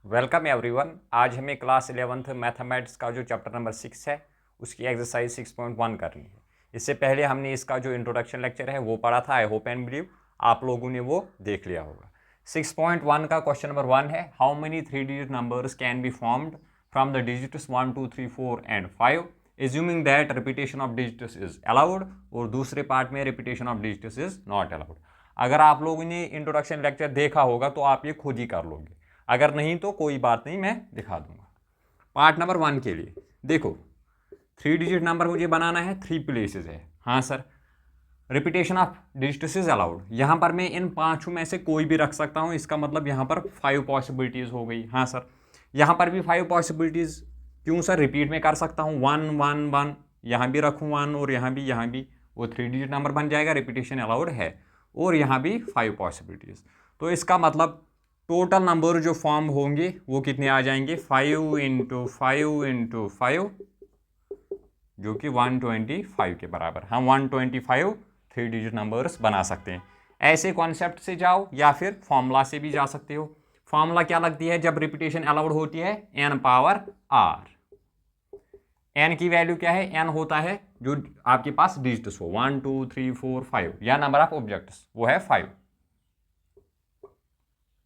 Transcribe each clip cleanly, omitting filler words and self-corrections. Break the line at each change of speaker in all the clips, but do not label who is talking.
Welcome everyone. आज हमें class 11th mathematics का जो चैप्टर नंबर 6 है उसकी एक्सरसाइज 6.1 करनी है। इससे पहले हमने इसका जो इंट्रोडक्शन लेक्चर है वो पढ़ा था। आई होप एंड बिलीव आप लोगों ने वो देख लिया होगा। 6.1 का क्वेश्चन नंबर 1 है, how many 3 digit numbers can be formed from the digits 1 2 3 4 and 5 assuming that repetition of digits is allowed, और दूसरे पार्ट में repetition of digits is not allowed. अगर आप लोगों ने इंट्रोडक्शन लेक्चर देखा होगा तो आप ये खुद ही कर लोगे, अगर नहीं तो कोई बात नहीं, मैं दिखा दूंगा। पार्ट नंबर 1 के लिए देखो, 3 डिजिट नंबर मुझे बनाना है, 3 प्लेसेस है। हाँ sir, repetition of digits is allowed. यहाँ पर मैं इन पांचों में से कोई भी रख सकता हूँ, इसका मतलब यहाँ पर 5 पॉसिबिलिटीज़ हो गई। हाँ सर, यहाँ पर भी 5 पॉसिबिलिटीज़। क्यों सर, रिपीट में कर सकता हूँ, 1 1 1, यहाँ भी रखूँ 1 और यहाँ भी, वो 3 डिजिट नंबर बन जाएगा, रिपीटेशन अलाउड है। और यहाँ भी 5 पॉसिबिलिटीज़। तो इसका मतलब टोटल नंबर जो फॉर्म होंगे वो कितने आ जाएंगे, 5 इंटू 5 इंटू 5, जो कि 125 के बराबर। हम 125 3 डिजिट नंबर्स बना सकते हैं। ऐसे कॉन्सेप्ट से जाओ या फिर फॉर्मूला से भी जा सकते हो। फॉर्मूला क्या लगती है जब रिपीटेशन अलाउड होती है, n पावर r। n की वैल्यू क्या है, n होता है जो आपके पास डिजिट्स हो, 1 2 3 4 5, या नंबर ऑफ ऑब्जेक्ट्स वो है 5।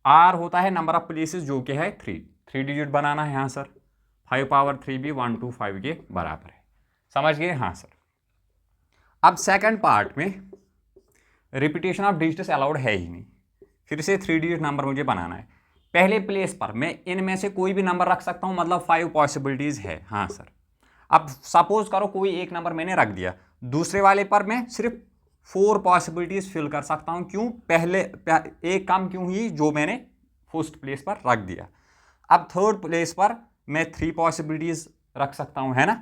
r होता है नंबर ऑफ प्लेसेस जो कि है 3 डिजिट बनाना है। हाँ सर, 5 पावर 3 भी 125 के बराबर है। समझ गए? हाँ सर। अब सेकंड पार्ट में रिपीटेशन ऑफ डिजिट्स अलाउड है ही नहीं, फिर से 3 डिजिट नंबर मुझे बनाना है। पहले प्लेस पर मैं इनमें से कोई भी नंबर रख सकता हूं, मतलब 5 पॉसिबिलिटीज है। हाँ सर, अब सपोज करो कोई एक नंबर मैंने रख दिया, दूसरे वाले पर मैं सिर्फ 4 पॉसिबिलिटीज फिल कर सकता हूं। क्यों? पहले एक काम क्यों हुई, जो मैंने फर्स्ट प्लेस पर रख दिया। अब थर्ड प्लेस पर मैं 3 पॉसिबिलिटीज रख सकता हूं, है ना,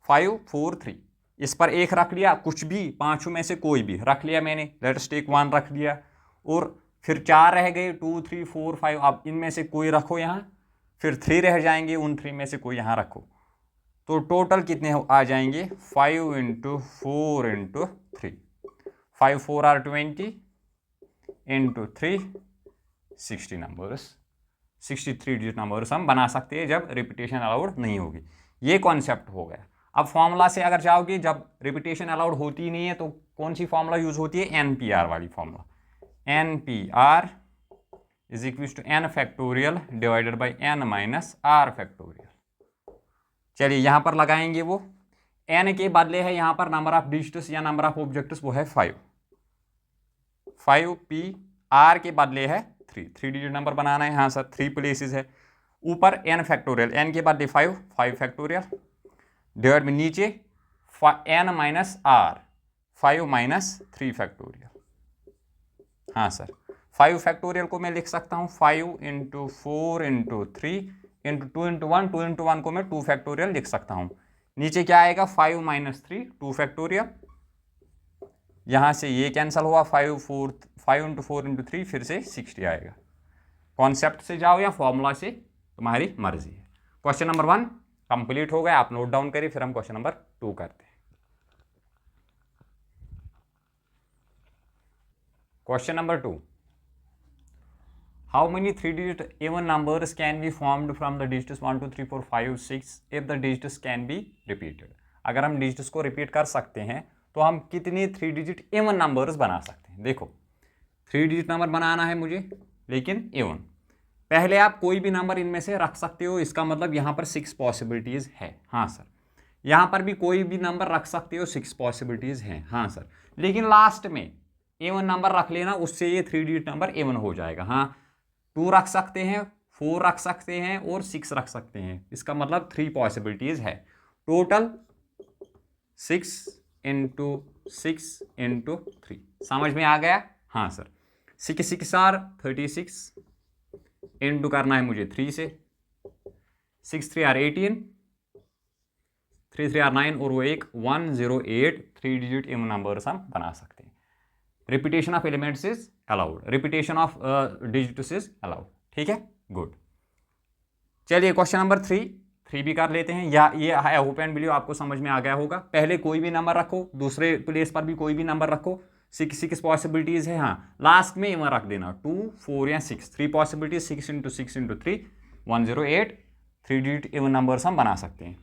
5 4 3। इस पर एक रख लिया, कुछ भी पांचों में से कोई भी रख लिया मैंने, लेट्स टेक 1 रख लिया, और फिर 4 रह गए, 2 3 4 5। अब इनमें से कोई रखो यहाँ, फिर 3 रह जाएंगे, उन 3 में से कोई यहाँ रखो। तो टोटल कितने आ जाएंगे, 5 into 4 into 3, 5 4 are 20 into 3 60 numbers, 63 digit numbers हम बना सकते हैं जब रिपीटेशन अलाउड नहीं होगी। ये कॉन्सेप्ट हो गया। अब फॉर्मूला से अगर जाओगे, जब रिपीटेशन अलाउड होती ही नहीं है तो कौन सी फॉर्मूला यूज होती है, NPR वाली formula. NPR is equal to n factorial divided by n minus r factorial. चलिए यहाँ पर लगाएंगे, वो n के बदले है यहाँ पर नंबर ऑफ डिजिट्स या नंबर ऑफ ऑब्जेक्ट्स, वो है 5 p, r के बदले है 3 डिजिट नंबर बनाना है। हाँ सर, 3 प्लेसेस है। ऊपर n फैक्टोरियल, n के बदले 5 फैक्टोरियल, डिवाइड में नीचे n minus r, 5 minus 3 factorial. हाँ सर, 5 फैक्टोरियल को मैं लिख सकता हूँ 5 into 4 into 3 into 2 into 1, 2 into 1 को मैं 2 फैक्टोरियल लिख सकता हूँ। नीचे क्या आएगा, 5 माइनस 3 2 फैक्टोरियल, यहाँ से ये कैंसिल हुआ, 5 इंटू 4 इंटू 3, फिर से 60 आएगा। कॉन्सेप्ट से जाओ या फॉर्मूला से, तुम्हारी मर्जी है। क्वेश्चन नंबर 1 कंप्लीट हो गया, आप नोट डाउन करिए, फिर हम क्वेश्चन नंबर 2 करते हैं। Question number 2, how many 3-digit even numbers can be formed from the digits 1 2 3 4 5 6 if the digits can be repeated। अगर हम डिजिट्स को रिपीट कर सकते हैं तो हम कितने 3 डिजिट इवन नंबर्स बना सकते हैं। देखो, 3 डिजिट नंबर बनाना है मुझे, लेकिन इवन। पहले आप कोई भी नंबर इनमें से रख सकते हो, इसका मतलब यहाँ पर 6 पॉसिबिलिटीज़ है। हाँ सर, यहाँ पर भी कोई भी नंबर रख सकते हो, 6 पॉसिबिलिटीज़ हैं। हाँ सर, लेकिन लास्ट में इवन नंबर रख लेना, उससे ये 3 डिजिट नंबर इवन हो जाएगा। हाँ, 2 रख सकते हैं, 4 रख सकते हैं और 6 रख सकते हैं, इसका मतलब 3 पॉसिबिलिटीज़ है। टोटल 6 इंटू 6 इंटू 3, समझ में आ गया? हाँ सर, 6 6 आर 36, इंटू करना है मुझे 3 से, 6 3 आर 18, 3 3 आर 9, और वो एक 108 3 डिजिट इवन नंबर्स हम बना सकते हैं। Repetition of elements is allowed, repetition of digits is allowed. ठीक है, गुड। चलिए क्वेश्चन नंबर 3 भी कर लेते हैं, या ये आई होप एंड बिलीव आपको समझ में आ गया होगा। पहले कोई भी नंबर रखो, दूसरे प्लेस पर भी कोई भी नंबर रखो, 6 पॉसिबिलिटीज है। हाँ, लास्ट में इवन रख देना 2 4 या 6, 3 possibilities, 6 into 6 into 3 108 3 digit even numbers हम बना सकते हैं।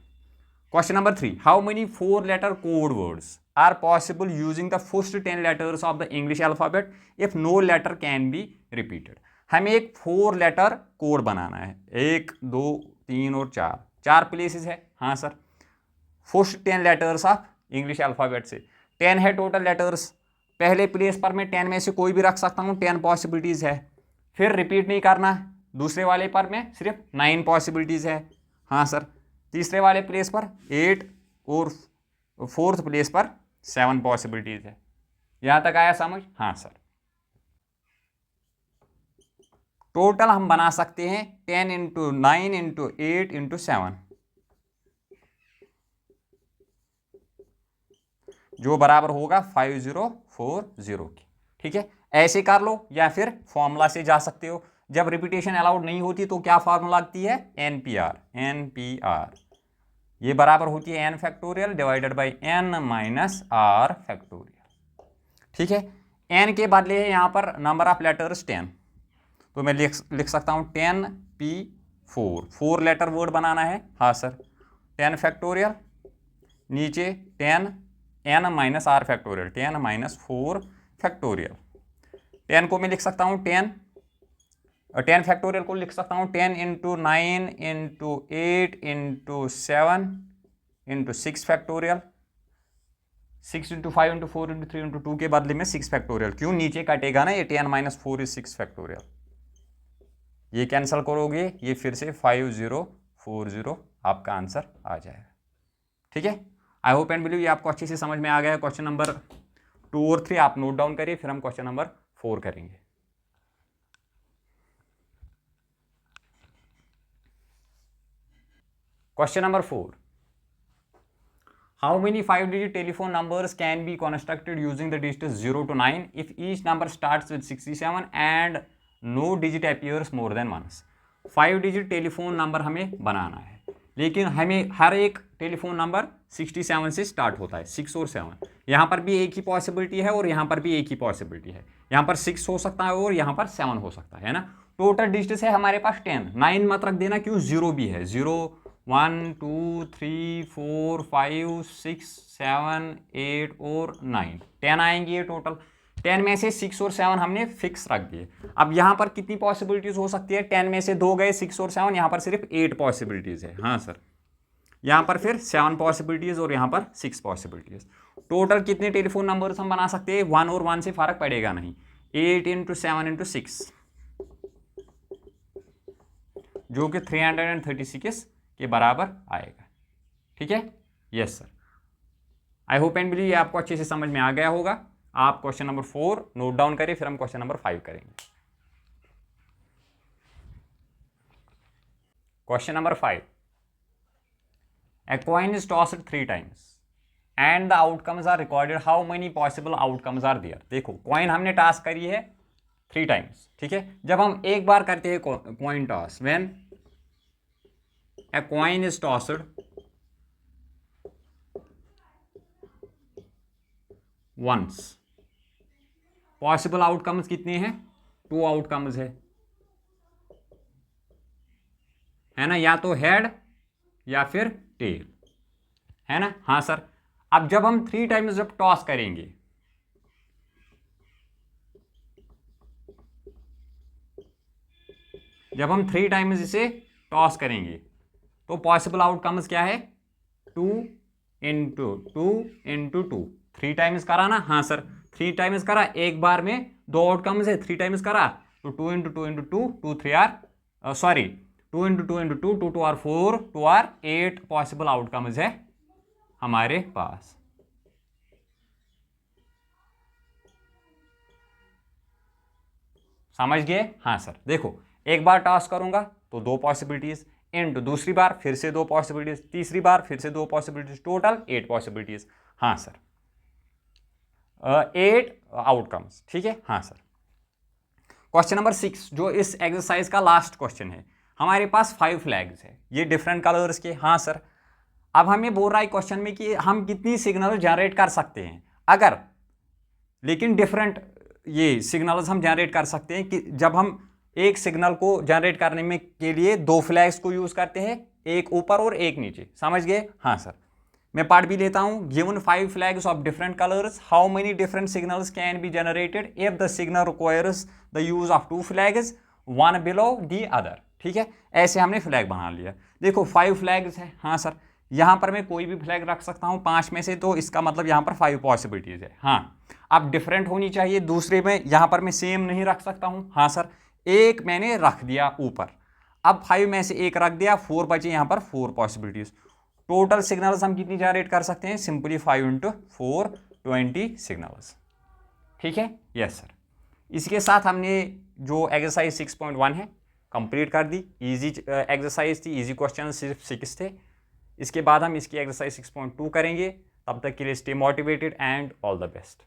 Question number 3, how many 4 letter code words are possible using the first 10 letters of the English alphabet if no letter can be repeated. हमें एक 4 लेटर कोड बनाना है, 1 2 3 और 4 places है। हाँ sir, first 10 letters of English alphabet से 10 है total letters. पहले place पर मैं 10 में से कोई भी रख सकता हूँ, 10 पॉसिबिलिटीज़ है। फिर रिपीट नहीं करना, दूसरे वाले पर में सिर्फ 9 पॉसिबिलिटीज़ है। हाँ सर, तीसरे वाले प्लेस पर 8 और फोर्थ प्लेस पर 7 पॉसिबिलिटीज़ है। यहाँ तक आया समझ? हाँ सर, टोटल हम बना सकते हैं 10 इंटू 9 इंटू 8 इंटू 7, जो बराबर होगा 5040 की। ठीक है, ऐसे कर लो या फिर फॉर्मूला से जा सकते हो। जब रिपीटेशन अलाउड नहीं होती तो क्या फॉर्मूला लगती है? NPR। ये बराबर होती है n factorial divided by n minus r factorial. ठीक है, n के बदले है यहाँ पर नंबर ऑफ लेटर्स 10, तो मैं लिख सकता हूँ 10p4, 4 लेटर वर्ड बनाना है। हाँ सर, 10 फैक्टोरियल, नीचे 10 n minus r factorial, 10 minus 4 factorial. 10 को मैं लिख सकता हूँ 10 फैक्टोरियल को लिख सकता हूँ 10 into 9 into 8 into 7 into 6 factorial, 6 into 5 into 4 into 3 into 2 के बदले में 6 फैक्टोरियल। क्यों? नीचे कटेगा ना, ये 10 माइनस 4 इज 6 फैक्टोरियल। ये कैंसिल करोगे, ये फिर से 5040 आपका आंसर आ जाएगा। ठीक है, आई होप एंड बिलीव ये आपको अच्छे से समझ में आ गया है। क्वेश्चन नंबर 2 और 3 आप नोट डाउन करिए, फिर हम क्वेश्चन नंबर 4 करेंगे। Question number 4, how many 5-digit telephone numbers can be constructed using the digits 0 to 9 if each number starts with 67 and no digit appears more than once. 5-digit telephone number हमें बनाना है, लेकिन हमें हर एक telephone number 67 से start होता है, 6 और 7। यहाँ पर भी एक ही पॉसिबिलिटी है और यहाँ पर भी एक ही पॉसिबिलिटी है। यहाँ पर 6 हो सकता है और यहाँ पर 7 हो सकता है ना। टोटल डिजिट्स है हमारे पास 10, 9 मत रख देना, क्यों? 0 भी है। 0 1 2 3 4 5 6 7 8 और 9, 10 आएंगे ये टोटल। 10 में से 6 और 7 हमने फिक्स रख दिए। अब यहाँ पर कितनी पॉसिबिलिटीज हो सकती है? 10 में से 2 गए, 6 और 7, यहाँ पर सिर्फ 8 पॉसिबिलिटीज है। हाँ सर, यहाँ पर फिर 7 पॉसिबिलिटीज और यहाँ पर 6 पॉसिबिलिटीज। टोटल कितने टेलीफोन नंबर्स हम बना सकते हैं? 1 और 1 से फर्क पड़ेगा नहीं। 8 इंटू 7 इंटू 6, जो कि 336 के बराबर आएगा। ठीक है, yes sir, I hope and believe ये आपको अच्छे से समझ में आ गया होगा। आप क्वेश्चन नंबर 4 नोट डाउन करिए, फिर हम क्वेश्चन नंबर 5 करेंगे। Question number 5, a coin is tossed 3 times and the outcomes are recorded, how many possible outcomes are there। देखो, कॉइन हमने टॉस करी है 3 टाइम्स। ठीक है, जब हम एक बार करते हैं coin toss, when a coin is tossed once, possible outcomes कितने हैं? 2 आउटकम्स है ना, या तो हेड या फिर टेल, है ना। हाँ सर, अब जब हम 3 टाइम्स जब टॉस करेंगे, जब हम 3 टाइम्स इसे टॉस करेंगे तो पॉसिबल आउटकम्स क्या है? 2 इंटू 2 इंटू 2, 3 टाइम्स करा ना। हाँ सर, 3 टाइम्स करा, एक बार में 2 आउटकम्स है, 3 टाइम्स करा तो 2 into 2 into 2, 2 3 are sorry 2 into 2 into 2, 2 2 are 4, 2 are 8 possible outcomes है हमारे पास। समझ गए? हाँ सर, देखो, एक बार टॉस करूंगा तो 2 पॉसिबिलिटीज, इंटू दूसरी बार फिर से 2 पॉसिबिलिटीज, तीसरी बार फिर से 2 पॉसिबिलिटीज, टोटल 8 पॉसिबिलिटीज। हाँ सर, 8 आउटकम्स। ठीक है, हाँ सर। क्वेश्चन नंबर 6 जो इस एक्सरसाइज का लास्ट क्वेश्चन है, हमारे पास 5 फ्लैग्स है, ये डिफरेंट कलर्स के। हाँ सर, अब हमें बोल रहा है क्वेश्चन में कि हम कितनी सिग्नल जनरेट कर सकते हैं अगर, लेकिन डिफरेंट ये सिग्नल्स हम जनरेट कर सकते हैं कि जब हम एक सिग्नल को जनरेट करने में के लिए 2 फ्लैग्स को यूज करते हैं, एक ऊपर और एक नीचे। समझ गए? हाँ सर। मैं पार्ट भी लेता हूं। Given 5 flags of different colours, how many different signals can be generated if the signal requires the use of 2 flags, one below the other. ठीक है, ऐसे हमने फ्लैग बना लिया। देखो 5 फ्लैग्स है। हाँ सर, यहां पर मैं कोई भी फ्लैग रख सकता हूं 5 में से, तो इसका मतलब यहां पर 5 पॉसिबिलिटीज है। हाँ, अब डिफरेंट होनी चाहिए। दूसरे में यहां पर मैं सेम नहीं रख सकता हूं। हाँ सर, एक मैंने रख दिया ऊपर, अब 5 में से एक रख दिया, 4 बचे यहां पर 4 पॉसिबिलिटीज। टोटल सिग्नल्स हम कितनी जनरेट कर सकते हैं? Simply 5 × 4 20 signals. ठीक है, यस सर। इसके साथ हमने जो एक्सरसाइज 6.1 है कंप्लीट कर दी। इजी एक्सरसाइज थी, इजी क्वेश्चन सिर्फ 6 थे। इसके बाद हम इसकी एक्सरसाइज 6.2 करेंगे। तब तक के लिए stay motivated and all the best.